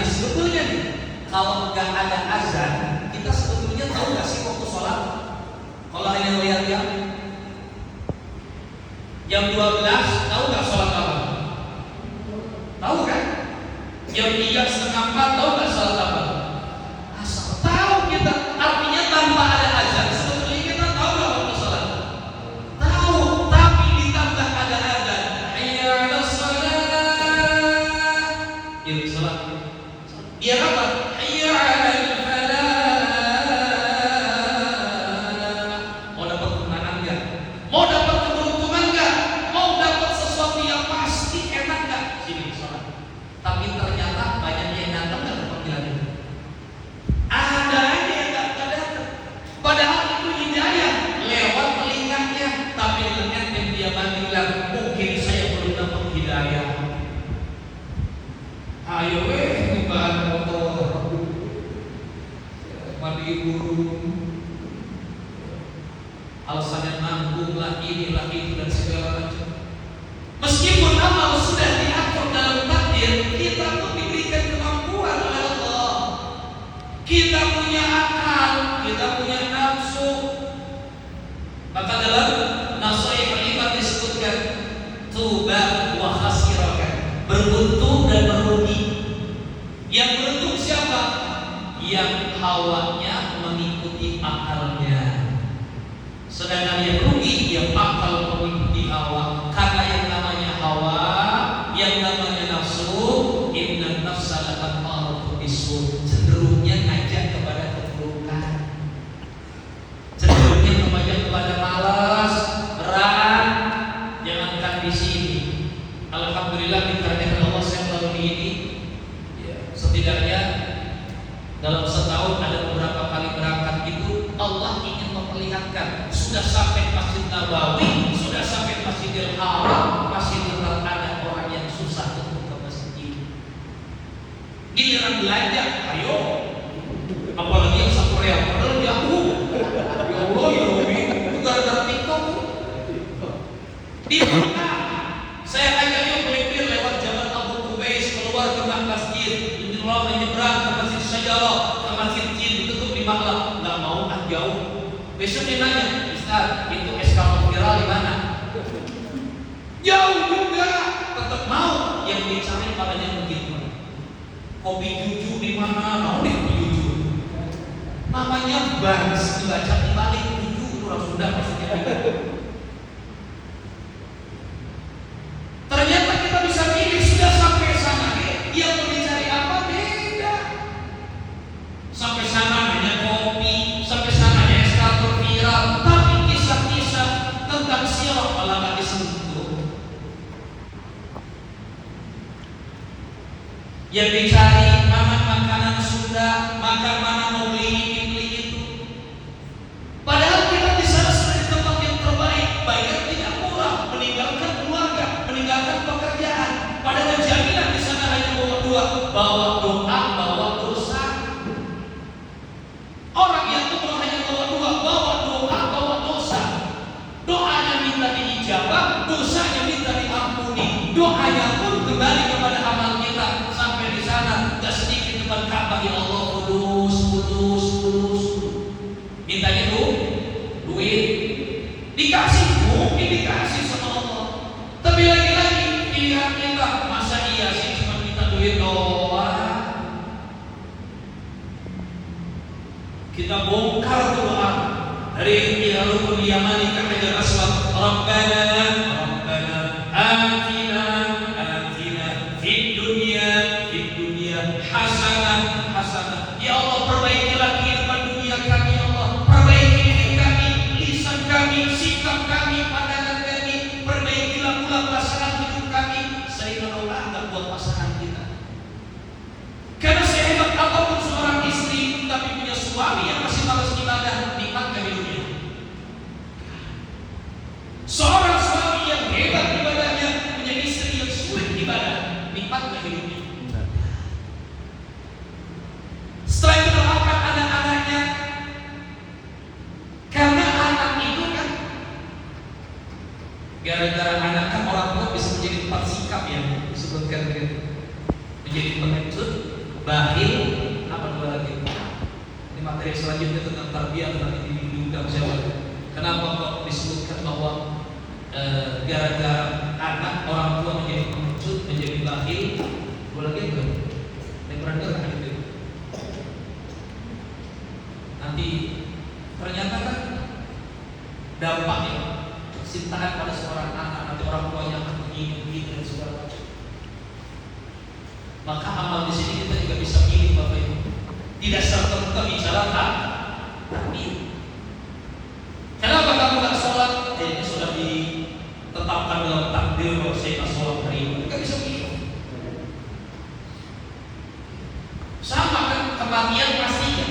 Sebetulnya nih, kalau nggak ada azan, kita sebetulnya tahu nggak sih waktu sholat? Kalau hanya melihat jam 12, tahu nggak sholat apa? Tahu kan? Jam 3:30 tahu nggak sholat apa? Asal tahu kita, artinya tanpa ada azan sebetulnya kita tahu nggak waktu sholat? Tahu, tapi ditambah ada azan. Hayya 'alas shalah. Yuk sholat. Biar apa? Hayya 'alal falah. Mau dapat kemenangan nggak? Mau dapat keberuntungan nggak? Mau dapat sesuatu yang pasti enak nggak? Sini sholat. Tapi ternyata banyak yang datang nggak ke panggilan itu. Ada aja yang nggak datang. Padahal itu hidayah lewat telinganya, tapi dengan yang dia bilang mungkin saya belum dapat hidayah. Ayo bahan motor, mandi burung, alasannya nanggung lah inilah itu dan segala macam. Meskipun amal sudah diatur dalam takdir, kita pun diberikan kemampuan oleh Allah. Kita punya akal, kita punya nafsu. Maka dalam Nasihat Kalimat disebutkan tuba wa khasirakan, beruntung dan merugi. Yang beruntung siapa? Yang hawanya mengikuti akalnya. Sedangkan yang rugi, yang akal mengikuti hawa. Karena yang namanya hawa, yang namanya nafsu, inna nafsa la'ammaratu bisu', cenderungnya ngajak kepada keburukan, cenderungnya mengajak kepada malas, berat. Jangankan di sini, alhamdulillah dikaruniakan Allah saya melalui ini. Setidaknya dalam setahun ada beberapa kali berangkat itu, Allah ingin memperlihatkan sudah sampai Masjid Nabawi, sudah sampai Masjidil Haram, masih tetap ada orang yang susah untuk ke masjid. Giliran belanja, ayo. Apalagi yang satu real, padahal jauh. Ya Allah, ya Rabbi, itu gara-gara TikTok. Di mana? Saya ajak yuk melipir lewat Jalan Abu Kubais keluar ke masjid. Allah menyeberang ke Masjid Syajarah, ke Masjid Jin, ditutup di Malang. Nggak mau, jauh. Besok dia nanya, Ustaz, itu eskalator viral di mana? Jauh juga. Tetap mau. Yang dicari padanya begitu. Kopi Juju di mana? Mau deh kopi Juju. Namanya Bans, dibaca di balik Juju, orang Sunda maksudnya. Ternyata kita bisa pilih sudah sampai sana. Yang mau dicari apa? Sampai sana hanya kopi, sampai sana hanya eskalator viral, tapi kisah-kisah tentang sirah malah nggak disentuh. Yang dicari mana makanan Sunda, makan mana mau beli itu. Padahal kita di sana sudah di tempat yang terbaik, bayar tidak murah, meninggalkan keluarga, meninggalkan pekerjaan. Padahal jaminan di sana hanya bawa dua, bawa doa, bawa dosa. Orang yang umroh hanya bawa dua, bawa doa, bawa dosa. Doanya minta diijabah, dosanya minta diampuni. Doanya pun kembali kepada amal kita. Sampai di sana gak sedikit depan Ka'bah, ya Allah, kudus. Mintanya duit. Dikasih, mungkin dikasih sama Allah. Tapi lagi-lagi pilihan kita, masa iya sih cuma minta duit doang? Kita bongkar doa dari Rukun Yamani ke Hajar Aswad. Rabbana atina fid dunya hasanah. Ya Allah, perbaikilah kehidupan dunia kami, ya Allah. Perbaiki diri kami, lisan kami, sikap kami, pandangan kami. Perbaikilah pula pasangan hidup kami, sehingga Allah anggap buat pasangan kita. Karena sehebat apapun seorang istri, tapi punya suami yang masih malas ibadah, nikmat gak hidupnya? Seorang suami yang hebat ibadahnya, punya istri yang sulit ibadah, nikmat gak hidupnya? Setelah itu doakan anak-anaknya, karena anak itu kan, gara-gara anak kan orang tua bisa menjadi tempat sikap yang disebutkan begitu, menjadi pengecut, Bakhil, apa dua lagi? Ini materi selanjutnya tentang tarbiyah nanti diundang siapa? Kenapa kok disebutkan bahwa gara-gara anak orang tua menjadi pengecut, menjadi bakhil? Dua lagi itu, yang pernah dengar itu. Nanti ternyata kan dampaknya cintaan pada seorang anak, nanti orang tuanya akan mengingat dan segala macam. Maka amal di sini kita juga bisa pilih Bapak Ibu. Tidak serta-merta bicara takbir. Kenapa kamu nggak sholat? Ini sudah ditetapkan dalam takdir bahwa saya nggak sholat hari ini. Kita bisa pilih. Sama kan kematian pastinya.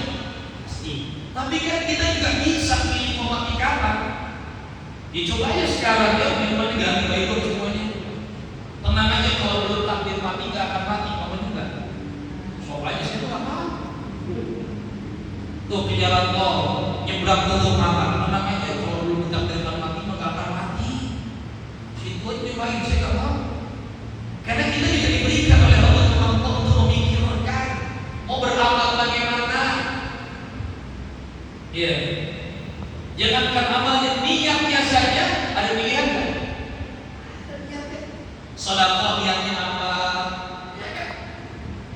Pasti. Tapi kan kita juga bisa pilih mau mati kapan. Dicoba aja sekarang ya, minuman ganti baik semuanya. Tenang aja kalau belum takdir mati nggak akan mati, kamu juga. Coba aja sih itu apa? Tuh ke jalan tol, nyebrang tuh makan. Tenang aja kalau belum ditakdirkan mati maka akan mati. Situ aja nyobain, saya nggak mau. Karena kita juga diberikan oleh Allah kemampuan untuk memikirkan mau beramal bagaimana. Iya. Jangankan amalnya, niatnya saja ada pilihan kan? Sedekah niatnya apa?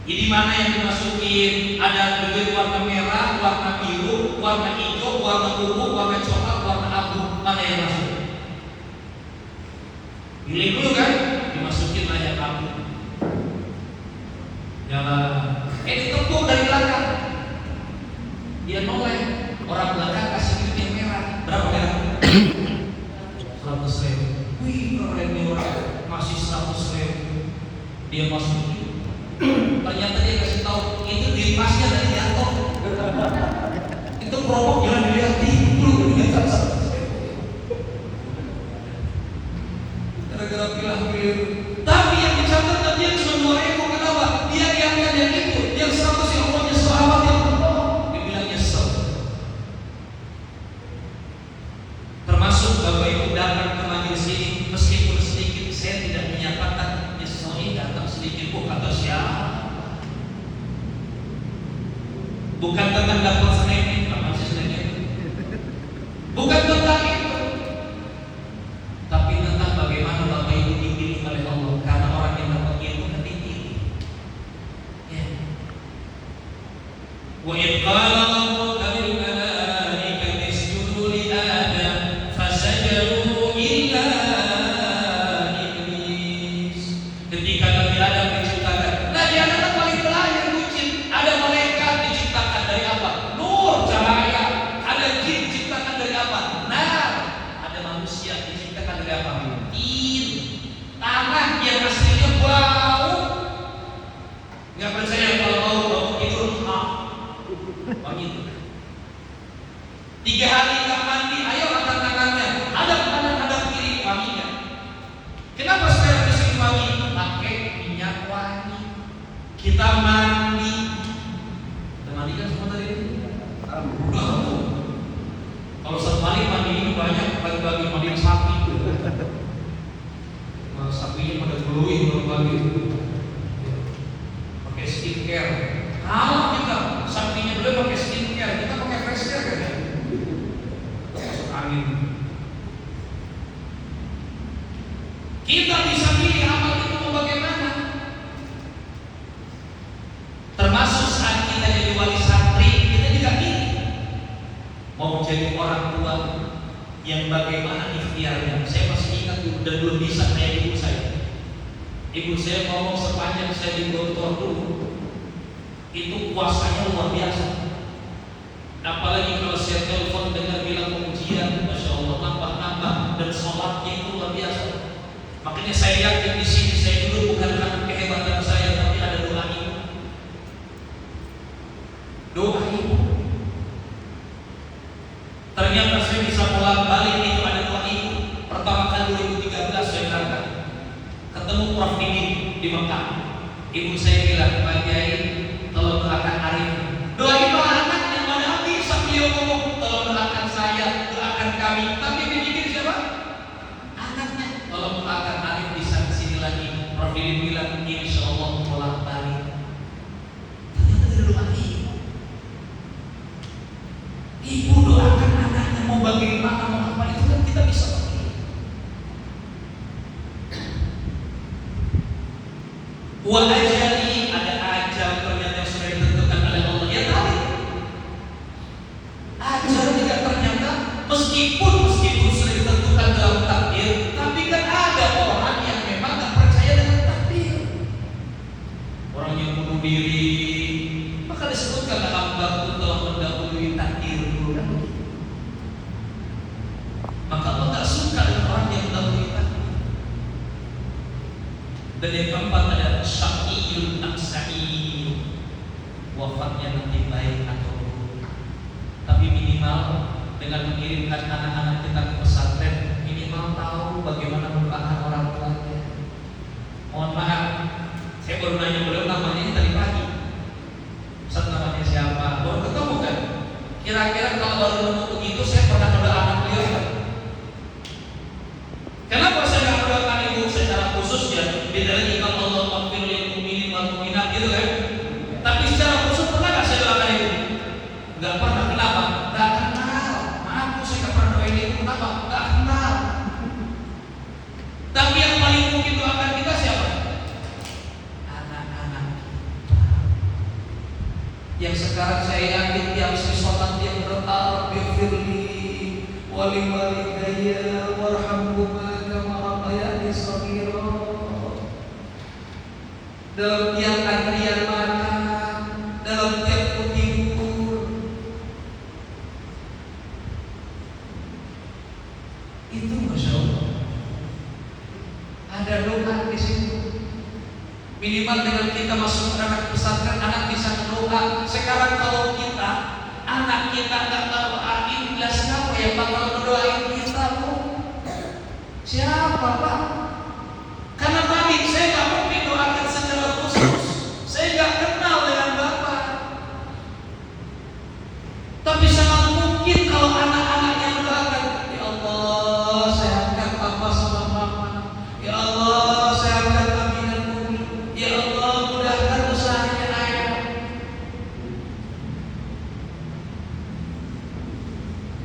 Ini mana yang dimasukin? Ada duit warna merah, warna biru, warna hijau, warna ungu, warna coklat, warna abu. Mana yang masuk? Pilih dulu kan? Dimasukin aja abu. Jangan. Ditepuk dari belakang. Dia noleh. Orang belakang kasih duit yang merah. Berapa merah? 100.000. Wih, keren nih orang. Masih 100.000. Dia masukin. Ternyata dia kasih tahu itu duit masnya dari jatuh. Itu promo jangan dilihat dulu. Gara-gara pilih. Tapi yang dicatat dia cuma 2.000. Kenapa? Dia diangkat yang itu. Yang 100 yang umumnya sahabat yang dibilang nyesel. Termasuk Bapak Ibu datang ke majelis ini, meskipun sedikit saya tidak menyatakan nyesel ini datang sedikit kata siapa. Bukan tentang dapat seneng, apa sih seneng? Bukan tentang itu, tapi tentang bagaimana Bapak Ibu dipilih oleh Allah. Karena orang yang dapat ilmu kan dipilih. Ya. Wa idqala kita mandi. Kita mandi kan semua tadi. Kalau satu kali mandi ini banyak bagi-bagi mandi sapi. Sapinya pada glowing bagi-bagi. Pakai skincare. Kalau kita sapinya boleh pakai skincare, kita pakai face care kan ya? Masuk angin. Kita bisa pilih amal itu mau bagaimana. Termasuk saat kita jadi wali santri, kita juga pilih mau menjadi orang tua yang bagaimana ikhtiarnya. Saya masih ingat dan belum bisa kayak ibu saya. Ibu saya ngomong sepanjang saya di Gontor dulu, itu puasanya luar biasa. Apalagi kalau saya telepon dengar bilang pengujian, masya Allah nambah-nambah, dan sholatnya itu luar biasa. Makanya saya yakin di sini saya dulu bukan karena kehebatan saya, tapi ada doa ibu. Doa ibu. Ternyata saya bisa bolak-balik itu ada doa ibu. Pertama kali 2013 saya berangkat, ketemu Prof. Didi di Mekah. Ibu saya bilang, Pak Kiai, tolong doakan Arif. Doain anaknya, mana bisa beliau ngomong, tolong doakan saya, doakan kami. Tapi dipikir siapa? Anaknya. Tolong doakan Arif bisa kesini lagi. Prof. Didi bilang, insya Allah bolak-balik. Wa ajali, ada ajal ternyata yang sudah ditentukan oleh Allah. Ya tadi ajal tidak ternyata meskipun sudah ditentukan dalam takdir, tapi kan ada orang yang memang tak percaya dengan takdir. Orang yang bunuh diri, maka disebutkan dalam bab telah mendahului takdir dulu kan begitu. Maka Allah tak suka dengan orang yang mendahului takdir. Dan yang keempat ada syaqiyun am-sa'id, wafatnya nanti baik atau buruk. Tapi minimal dengan mengirimkan anak-anak kita ke pesantren, minimal tahu bagaimana merupakan orang tuanya. Mohon maaf, saya baru nanya beliau namanya ini tadi pagi. Ustaz namanya siapa? Baru ketemu kan? Kira-kira kalau baru nemu begitu saya pernah mendoa anak beliau kan? Kenapa saya nggak mendoakan ibu secara khusus ya? Bidalil iman Allah maghfir lil mu'minin wal mu'minat gitu kan? Tapi secara khusus pernah nggak saya doakan ibu? Nggak pernah. Kenapa? Nggak kenal. Maaf, saya nggak pernah doain ibu. Kenapa? Nggak kenal. Tapi yang paling mungkin doakan kita siapa? Anak-anak kita. Yang sekarang saya yakin tiap sholat yang berdoa Rabbi firli wali walidayya warhamhuma kama rabbayani shaghira. Dalam tiap antrian makan, dalam tiap tidur, itu masya Allah ada doa di situ. Minimal dengan kita masuk anak pesantren, anak bisa berdoa. Sekarang kalau kita, anak kita nggak berdoain, siapa yang bakal berdoain kita Bu? Siapa Pak? Karena tadi saya nggak mungkin doakan secara khusus. Saya nggak kenal dengan Bapak. Tapi sangat mungkin kalau anak-anaknya mendoakan, ya Allah sehatkan Papa sama Mama. Ya Allah sehatkan kami dan Bumi. Ya Allah mudahkan usahanya ayah.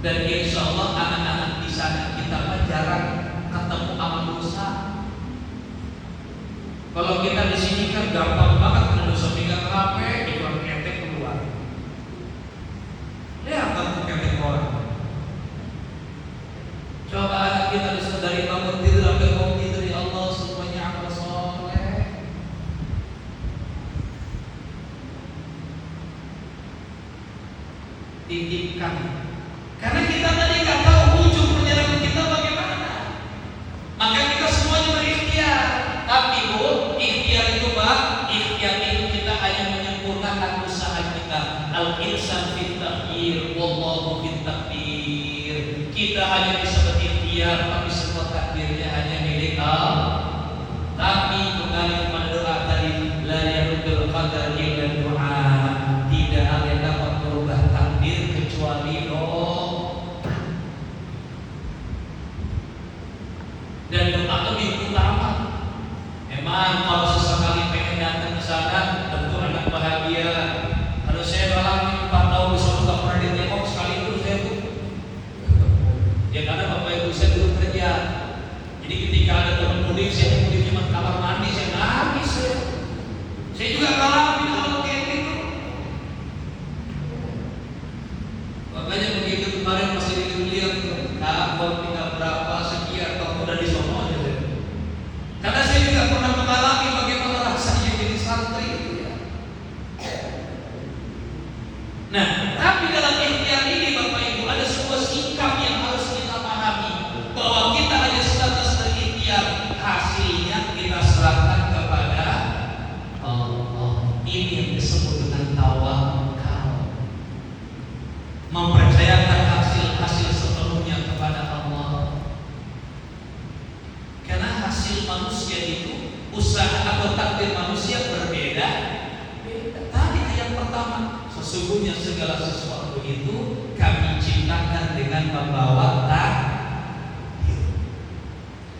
Dan insya Allah anak-anak di sana kita jarang ketemu amal dosa. Kalau kita di sini kan gampang banget kena dosa, pegang HP, iklan ketek keluar. Lihat kamu ketek orang. Coba anak kita dari bangun tidur sampai mau tidur, ya Allah semuanya amal soleh. Titipkan. Karena kita tadi nggak tahu ujung perjalanan kita bagaimana. Maka kita semuanya berikhtiar. Tapi Bu, ikhtiar itu Pak, ikhtiar itu kita hanya menyempurnakan usaha kita. Al-insan fit takdir, wallahu fit takdir. Kita hanya bisa berikhtiar, tapi semua takdirnya hanya milik Allah. Tapi kembali kepada doa tadi, la yarudul qadar illa doa. Tidak ada yang dapat merubah takdir kecuali doa. Dan doa lebih utama. Memang kalau sesekali pengen datang ke sana, tentu anak bahagia. Kalau saya dalam 4 tahun di sana nggak pernah ditengok sekali itu saya tuh. Ya karena bapak ibu saya dulu kerja. Jadi ketika ada teman mudik, saya mudik cuma kamar mandi, saya nangis. Saya juga ngalamin hal kayak gitu. Makanya begitu kemarin masih dilihat, kalau tinggal berapa sekian, kalau udah di sono aja. Karena saya juga pernah mengalami bagaimana rasanya jadi santri itu ya. Nah, tapi dalam ikhtiar ini Bapak Ibu ada sebuah sikap yang harus kita pahami, bahwa kita hanya sebatas berikhtiar, hasilnya kita serahkan kepada Allah. Ini yang disebut dengan tawakal. Mempercayakan hasil sepenuhnya kepada Allah. Karena hasil manusia itu, usaha atau takdir manusia berbeda. Tadi ayat pertama, sesungguhnya segala sesuatu itu kami ciptakan dengan membawa takdir.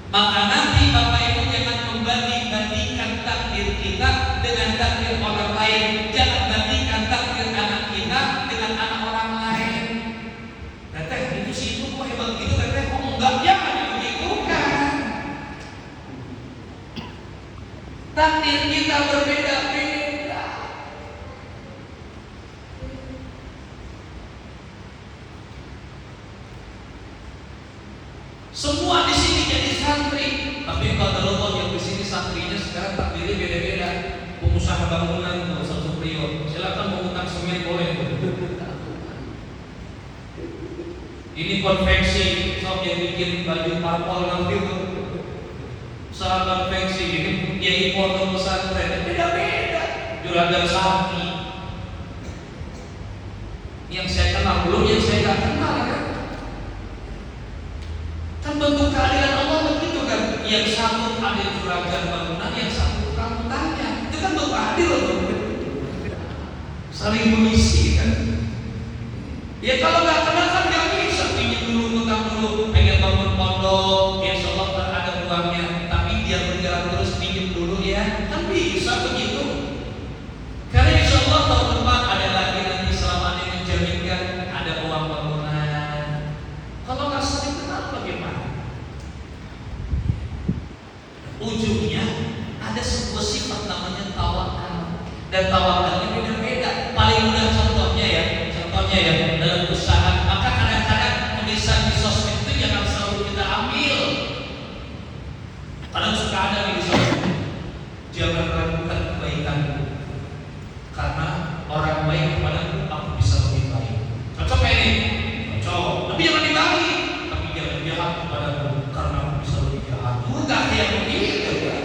Maka nanti Bapak Ibu jangan membanding-bandingkan takdir kita dengan takdir orang lain. Jangan bandingkan takdir anak kita dengan anak orang lain. Teteh itu situ kok hebat gitu, teteh kok enggak, jangan begitu kan. takdir kita berbeda-beda. Semua di sini jadi santri, tapi kalau yang di sini santrinya sekarang takdirnya beda-beda. Pengusaha bangunan, Pak Ustaz Supriyo, silakan mau utang semen boleh. Ini konveksi, sok yang bikin baju parpol nanti tuh. Usaha konveksi ini kiai pondok pesantren beda-beda. Juragan sapi. Yang saya kenal belum, yang saya nggak kenal kan. Kan bentuk keadilan Allah begitu kan. Yang satu ada juragan bangunan, yang satu tukang tanya. Itu kan bentuk adil loh. Saling mengisi kan. Ya kalau nggak kenal kan nggak bisa pinjam dulu, utang dulu, pengen bangun pondok, insya Allah ada uangnya, tapi dia berjalan terus pinjam dulu ya, kan bisa begitu. Karena insya Allah tahun depan ada lagi nanti selama dia menjaminkan ada uang bangunan. Kalau nggak saling kenal bagaimana? Ujungnya ada sebuah sifat namanya tawakal, dan tawakalnya beda-beda. Paling mudah contohnya ya dalam usaha, maka kadang-kadang tulisan di sosmed itu jangan selalu kita ambil. Kadang suka ada di sosmed, jangan ragukan kebaikanku, karena orang baik kepadaku aku bisa lebih baik. Cocok ini? Cocok. Tapi jangan dibalik. Tapi jangan jahat kepadaku, karena aku bisa lebih jahat. Enggak kayak begitu ya.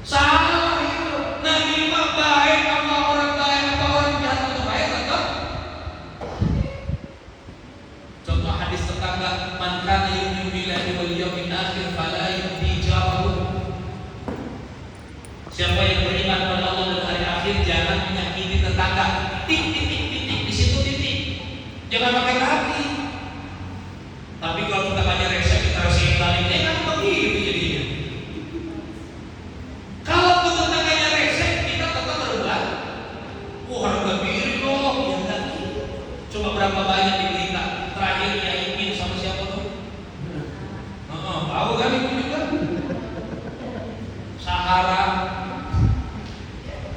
Salah itu. Nabi mah baik sama orang baik, apa orang jahat atau baik tetap. Contoh hadis tetangga, man kana yu'minu billahi wal yawmil akhir fala yu'ti jarahu. Siapa yang beriman pada Allah dan hari akhir jangan menyakiti tetangga. Titik di situ titik. Jangan pakai kaki. Tapi kalau kita banyak resep kita rasa balik, kan begitu jadinya. Kalau tetangganya resep kita tetap berubah. Harga diri loh, ya enggak gitu. Coba berapa banyak di berita terakhir ya Imin sama siapa tuh? Tahu kan itu juga? Sahara.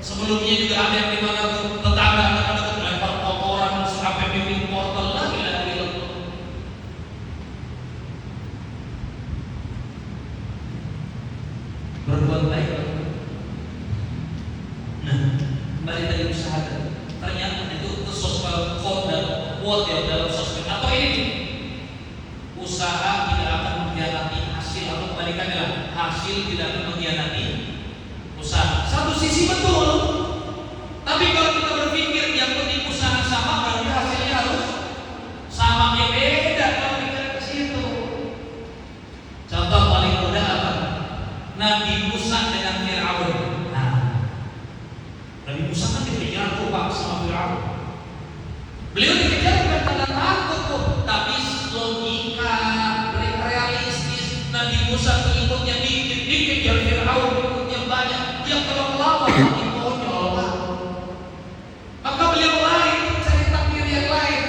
Sebelumnya juga ada yang di mana tuh tetangga ada lempar kotoran sampai bikin portal lagi ada film. Berbuat baik. Nah, kembali tadi usaha. Ternyata itu sosial quote ya dalam sosmed atau ini usaha tidak akan mengkhianati hasil, atau kebalikannya hasil tidak akan mengkhianati usaha. Satu sisi betul, tapi kalau kita berpikir yang penting usaha sama berarti hasilnya harus sama, ya beda kalau kita ke situ. Contoh paling mudah apa? Nabi Musa dengan Fir'aun. Nabi Musa kan dikejar tuh Pak sama Fir'aun. Beliau dikejar bukan karena takut tuh, tapi logika realistis. Nabi Musa pengikutnya dikit, dikejar Fir'aun pengikutnya banyak. Dia kalau melawan mati konyol. Maka beliau lari cari takdir yang lain.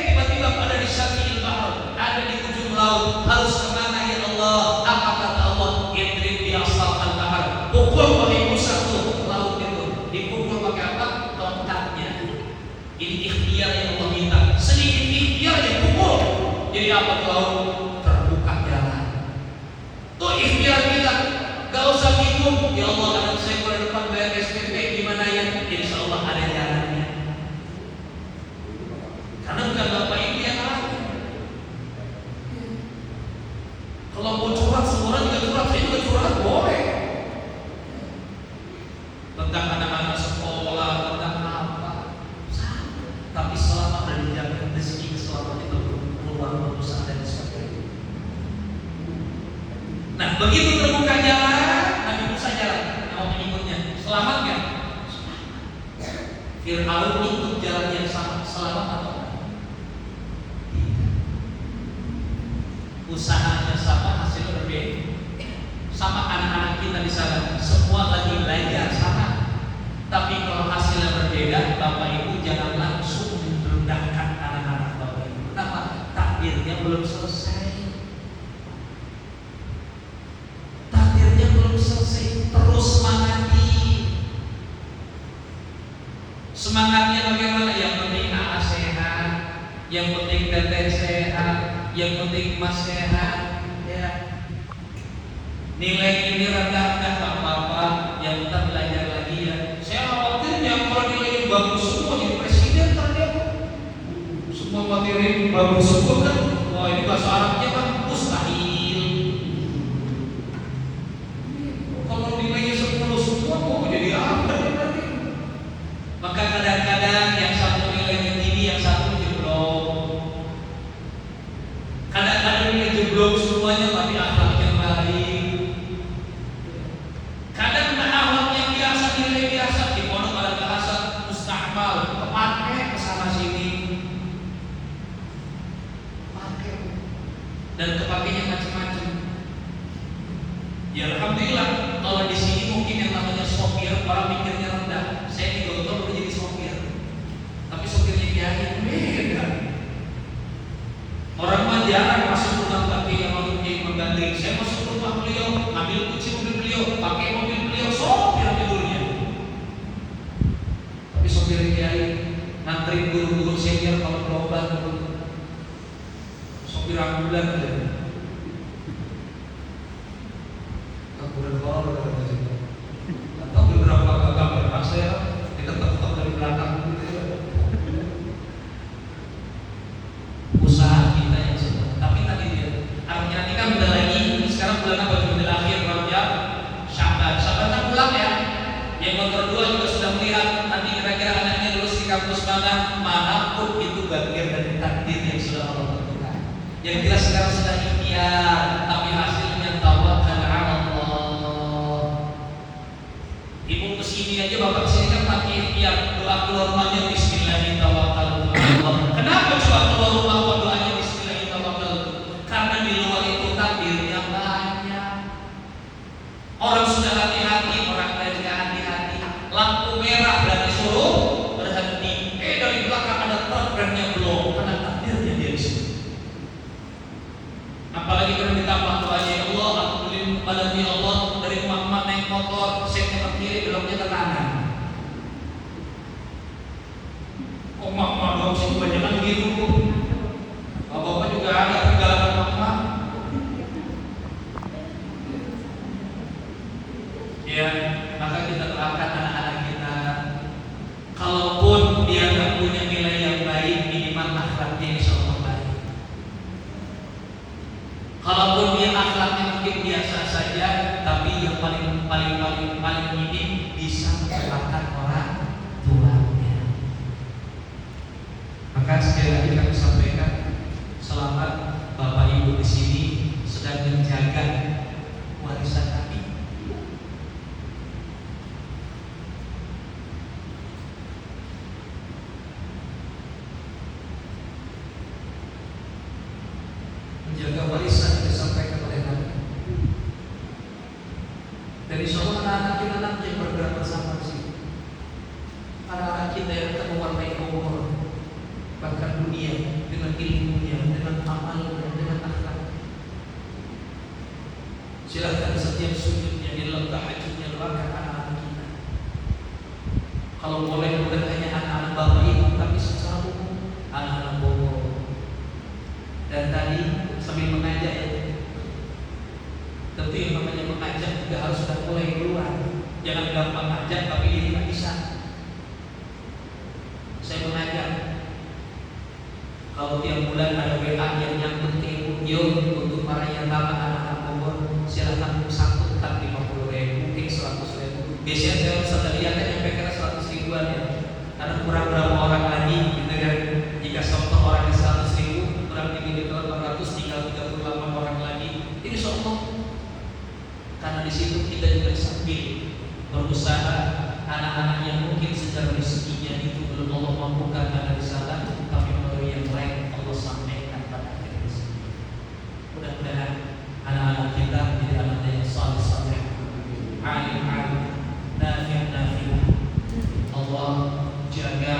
Tiba-tiba ada di Syafi'il Bahar, ada di ujung laut. Harus kemana ya Allah? Apa kata Allah? Idrib bi asal al-bahar. Pukul wahai Musa tuh laut itu. Dipukul pakai apa? Tongkatnya. Ini ikhtiar yang Allah minta. Sedikit ikhtiar yang pukul. Jadi apa tuh laut? Terbuka jalan. Tuh ikhtiar kita. Gak usah bingung. Ya Allah, anak saya pada depan bayar SPP gimana ya? Insya Allah ada jalannya. Karena bukan Bapak Ibu yang lain. Kalau mau curhat, semua orang juga curhat. Saya juga curhat, boleh. Tentang anak-anak sekolah, tentang apa. Tapi selama ada dijamin rezeki, selama itu keluar berusaha dan sebagainya. Nah, begitu terbuka jalan, Nabi Musa jalan sama pengikutnya. Selamat nggak? Fir'aun ikut jalan yang sama, selamat atau enggak? Usahanya sama, hasilnya berbeda. Sama anak-anak kita di sana, semua lagi belajar sama. Tapi kalau hasilnya berbeda, Bapak Ibu jangan langsung merendahkan anak-anak Bapak Ibu. Kenapa? Takdirnya belum selesai. Takdirnya belum selesai. Terus semangatnya bagaimana? Yang penting AA sehat, yang penting teteh sehat, yang penting mas sehat, ya. Nilai ini rendah nggak apa-apa, yang kita belajar lagi ya. Saya khawatirnya kalau nilai bagus semua jadi presiden ternyata. Semua materi bagus semua kan? Wah ini bahasa Arabnya kan mustahil. Kalau nilainya 10 semua mau jadi apa nanti? Maka kadang-kadang yang satu nilainya tinggi, yang satu jeblok. Kadang-kadang nilai jeblok semuanya tapi akhlaknya baik. Kadang akhlaknya biasa, nilai biasa, di pondok ada bahasa mustahmal, kepake kesana sini, pakai dan kepakainya macam-macam. Ya alhamdulillah kalau di sini mungkin yang namanya sopir orang mikirnya rendah. Saya di Gontor udah jadi sopir, tapi sopirnya kiai beda. Orang mah jarang masuk rumah pakai yang mau kiai menggandeng. Saya masuk rumah beliau, ambil kunci mobil beliau, pakai mobil beliau, sopir tidurnya. Tapi sopir kiai nganterin guru-guru senior kalau berobat, sopir ambulan aja. Atau beberapa gambar saya ditetap dari belakang gitu ya. Usaha kita yang sedang. Tapi tadi dia artinya nanti kan udah lagi sekarang bulan apa? Bulan akhir Rajab, Syaban. Syaban kan pulang ya. Yang nomor 2 juga sudah melihat nanti kira-kira anaknya lulus di kampus mana pun itu bagian dari takdir yang sudah Allah tentukan. Yang jelas sekarang sudah ikhtiar, tapi hasilnya tawakal ala Allah. Ibu kesini aja, bapak kesini kan pakai ikhtiar, doa keluar rumahnya Bismillahirrahmanirrahim. Kenapa coba keluar rumah kok doanya Bismillahirrahmanirrahim? Karena di luar itu takdirnya banyak. Orang sudah hati-hati, orang lain tidak hati-hati. Lampu merah dan disuruh berhenti. Dari belakang ada truk remnya belum, karena takdirnya dia di sini. Apalagi kalau ditambah doanya, ya Allah, aku beli kepada ya Allah dari emak-emak naik motor, setnya ke kiri, beloknya ke kanan. Kok emak-emak dong sih kebanyakan begitu? Bapak-bapak juga ada perjalanan emak-emak. Ya, maka kita doakan anak-anak kita. Kalaupun dia tak punya nilai yang baik, minimal akhlaknya insya Allah baik. Kalaupun dia akhlaknya mungkin biasa saja, tapi yang paling ini bisa mendoakan orang tuanya. Maka sekali lagi kami sampaikan selamat Bapak Ibu di sini sedang menjaga warisan kami. Menjaga warisan yang disampaikan oleh Nabi. Dan insya Allah anak-anak kita nanti yang bergerak bersama di sini. Anak-anak kita yang akan mewarnai umur, bahkan dunia dengan ilmunya, dengan amalnya, dengan akhlak. Silahkan setiap sujudnya di dalam tahajudnya doakan anak-anak kita. Kalau boleh bukan hanya anak-anak bapak ibu, tapi secara umum anak-anak Bogor. Dan tadi sambil mengajak ya, tentu yang namanya mengajak juga harus sudah mulai keluar. Jangan gampang ngajak tapi diri tak bisa. Saya mengajak, kalau tiap bulan ada WA yang nyangkut ke ibu, yuk untuk para yang tamat anak-anak Bogor, silakan sangkutkan 50.000, mungkin 100.000. Biasanya saya sudah lihat yang nyampe 100 ribuan ya, karena kurang berapa orang lagi gitu kan. Jika contoh orangnya 100.000, kurang 3.800, tinggal 38 orang lagi. Ini contoh. Karena di situ kita juga sambil berusaha anak-anak yang mungkin secara rezekinya itu belum Allah mampukan ada di sana, tapi melalui yang lain Allah sampaikan pada akhir rezeki. Mudah-mudahan anak-anak kita menjadi anak yang saleh-saleh, alim-alim, nafi'. Allah jaga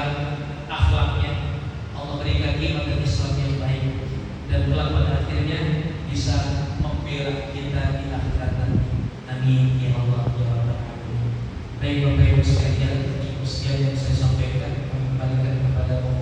akhlaknya, Allah berikan iman dan Islam yang baik, dan kelak pada akhirnya bisa membela kita di akhirat nanti. Amin ya Allah ya Rabbal alamin. Baik Bapak Ibu sekalian, yang saya sampaikan kembalikan kepada